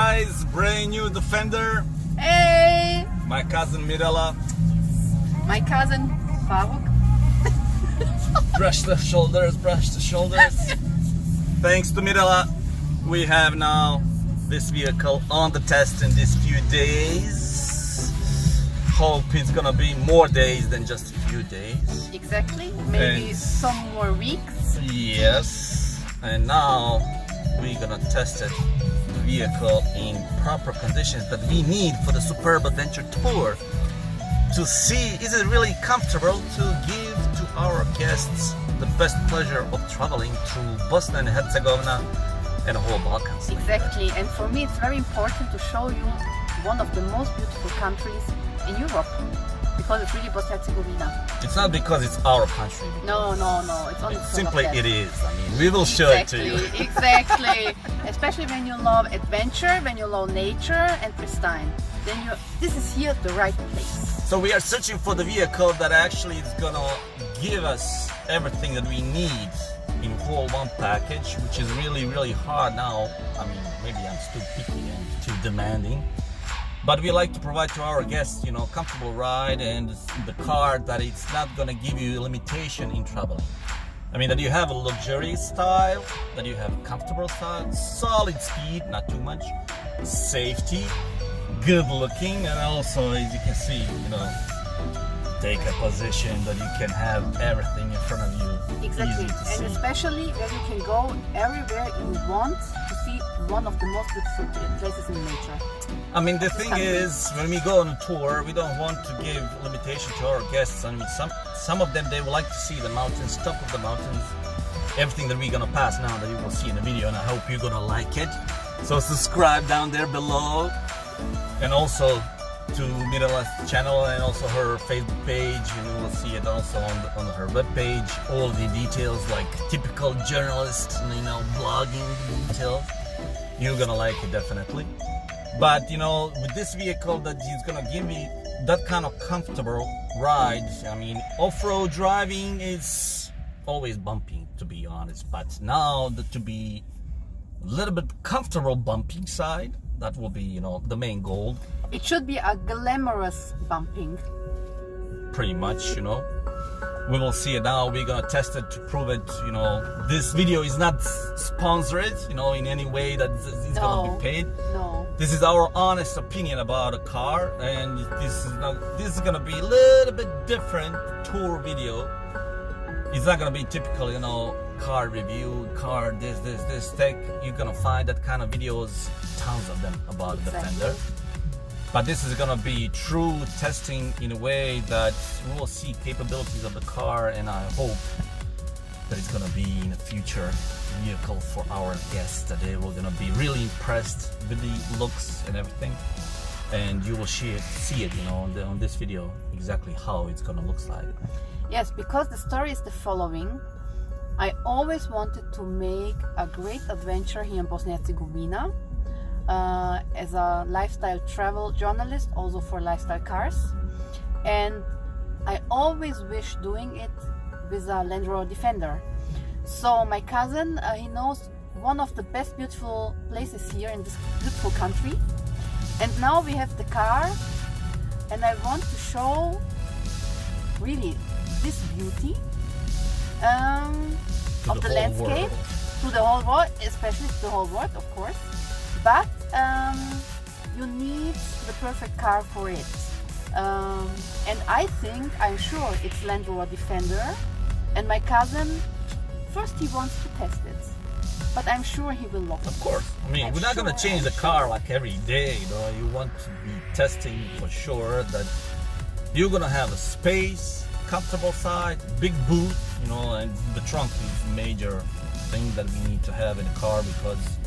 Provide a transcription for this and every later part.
guys, brand new Defender. Hey! My cousin Mirela. My cousin Faruk. Brush the shoulders, brush the shoulders. Thanks to Mirela, we have now this vehicle on the test in these few days. Hope it's gonna be more days than just a few days. Exactly, maybe And some more weeks. yes, and now we're gonna test it, the vehicle in proper conditions that we need for the superb adventure tour to see is it really comfortable to give to our guests the best pleasure of traveling through Bosnia and Herzegovina and the whole Balkans. Exactly, and for me it's very important to show you one of the most beautiful countries in Europe, because it's really Bosnia-Herzegovina. It's not because it's our country. No, it's only because Simply of that. it is. I mean, we will show it to you. Exactly. Especially when you love adventure, when you love nature and pristine, then this is here the right place. So we are searching for the vehicle that actually is gonna give us everything that we need in whole one package, which is really hard now. I mean, maybe I'm too picky and too demanding, but we like to provide to our guests, comfortable ride and the car that it's not gonna give you limitation in traveling. I mean, that you have a luxury style, that you have a comfortable style, solid speed, not too much, safety, good looking, and also, as you can see, take a position that you can have everything in front of you. Exactly, Easy to and see. especially where you can go everywhere you want to see one of the most beautiful places in nature. I mean, the thing is, when we go on a tour, we don't want to give limitation to our guests. I mean, some of them, they would like to see the mountains, top of the mountains, everything that we're gonna pass now that you will see in the video, and I hope you're gonna like it. So subscribe down there below, and also to Mirela's channel and also her Facebook page, and you will see it also on her web page. All the details, like typical journalist, blogging details. You're gonna like it definitely. But with this vehicle that he's gonna give me that kind of comfortable ride. I mean, off-road driving is always bumpy, to be honest. But now to be a little bit comfortable bumping side, that will be the main goal. It should be a glamorous bumping. Pretty much, we will see it now. We're gonna test it to prove it. This video is not sponsored, in any way that it's gonna be paid. No. This is our honest opinion about a car, and this is gonna be a little bit different tour video. It's not gonna be typical, car review, car this tech. You're gonna find that kind of videos, tons of them about the Defender. But this is gonna be true testing in a way that we will see capabilities of the car, and I hope that it's gonna be in a future vehicle for our guests, that they will gonna be really impressed with the looks and everything. And you will see it, on this video exactly how it's gonna look like. Yes, because the story is the following. I always wanted to make a great adventure here in Bosnia-Herzegovina. As a lifestyle travel journalist, also for lifestyle cars, and I always wish doing it with a Land Rover Defender. So my cousin, he knows one of the best beautiful places here in this beautiful country, and now we have the car, and I want to show really this beauty of the landscape to the whole world, especially to the whole world, of course. But you need the perfect car for it. And I'm sure it's Land Rover Defender. And my cousin, first he wants to test it. But I'm sure he will love it. Of course. I mean, we're not going to change the car like every day. You want to be testing for sure that you're going to have a space, comfortable side, big boot, and the trunk is a major thing that we need to have in a car, because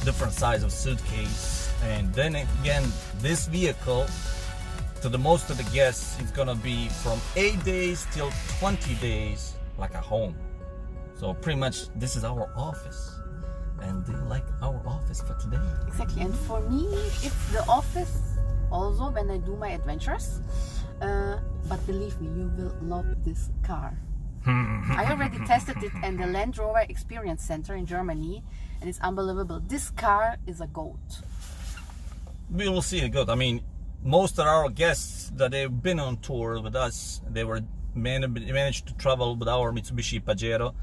different size of suitcase. And then again, this vehicle, to the most of the guests, it's gonna be from 8 days till 20 days like a home. So pretty much this is our office. And do you like our office for today? Exactly, and for me it's the office also when I do my adventures. But believe me, you will love this car. I already tested it in the Land Rover Experience Center in Germany, and it's unbelievable. This car is a goat. we will see it good. I mean, most of our guests that they've been on tour with us, they were managed to travel with our Mitsubishi Pajero,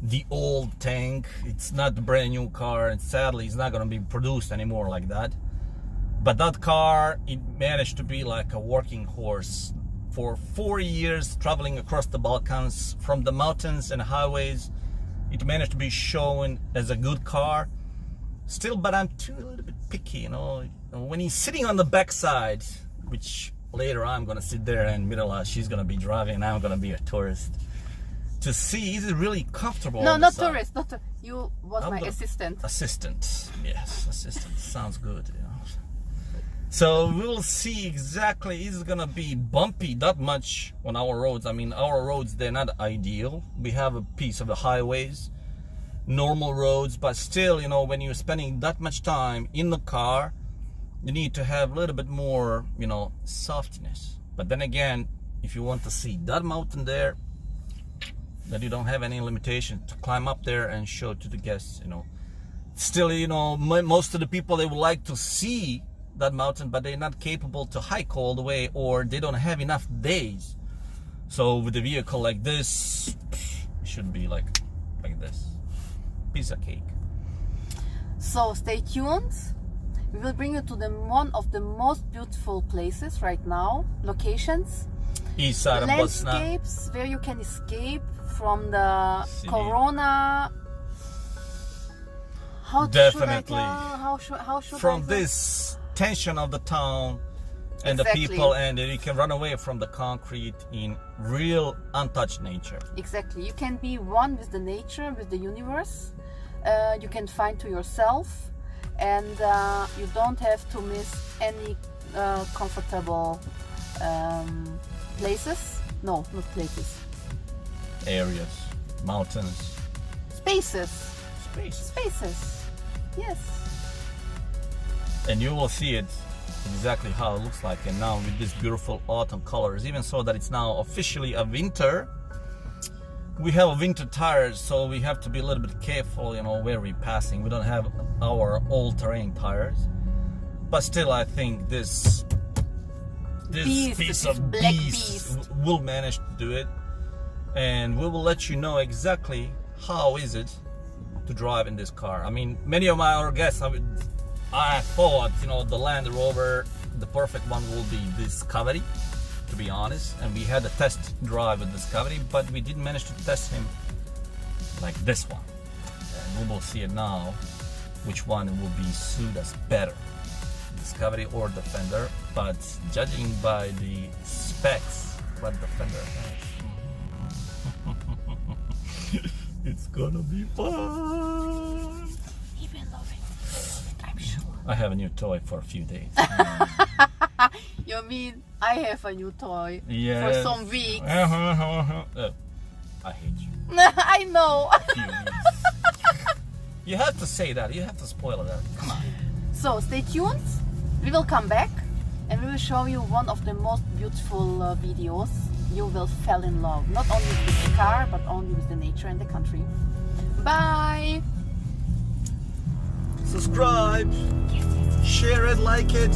the old tank. It's not a brand new car, and sadly it's not going to be produced anymore like that. But that car, it managed to be like a working horse for 4 years, traveling across the Balkans, from the mountains and highways. It managed to be shown as a good car. Still, but I'm too a little bit picky, you know. When he's sitting on the backside, which later I'm gonna sit there and Mirala, she's gonna be driving and I'm gonna be a tourist, to see is it really comfortable. No, not tourist, not you was I'm my the assistant. Assistant, yes, assistant. Sounds good, you know. So we'll see exactly, is it gonna be bumpy that much on our roads. I mean, our roads, they're not ideal. We have a piece of the highways, normal roads, but still, you know, when you're spending that much time in the car, you need to have a little bit more, you know, softness. But then again, if you want to see that mountain there, that you don't have any limitation to climb up there and show to the guests, you know. Still, you know, most of the people, they would like to see that mountain, but they're not capable to hike all the way, or they don't have enough days. So with a vehicle like this, it should be like this. Piece of cake. So stay tuned. We will bring you to one of the most beautiful places right now, locations, East side of Bosnia. landscapes where you can escape from the City. Corona. How Definitely. how should From I this tension of the town and Exactly. the people, and you can run away from the concrete in real untouched nature. Exactly. You can be one with the nature, with the universe. You can find to yourself, and you don't have to miss any comfortable places. No, not places. Areas, mountains, Spaces. space. Yes. And you will see it exactly how it looks like. And now with this beautiful autumn colors, even so that it's now officially a winter, we have winter tires, so we have to be a little bit careful, you know, where we're passing. We don't have our all-terrain tires, but still I think this piece of black beast beast. will manage to do it, and we will let you know exactly how is it to drive in this car. I mean, many of our guests, I thought, you know, the Land Rover, the perfect one will be Discovery, to be honest, and we had a test drive with Discovery, but we didn't manage to test him like this one. And we will see it now, which one will be suit us better, Discovery or Defender. But judging by the specs, what Defender has, it's gonna be fun. Even loving. I'm sure. I have a new toy for a few days. You mean I have a new toy Yes. for some weeks? I hate you. I know. Few weeks. You have to say that. You have to spoil that. Come on. So stay tuned. We will come back and we will show you one of the most beautiful videos. You will fall in love, not only with the car, but only with the nature and the country. Bye. Subscribe, share it, like it.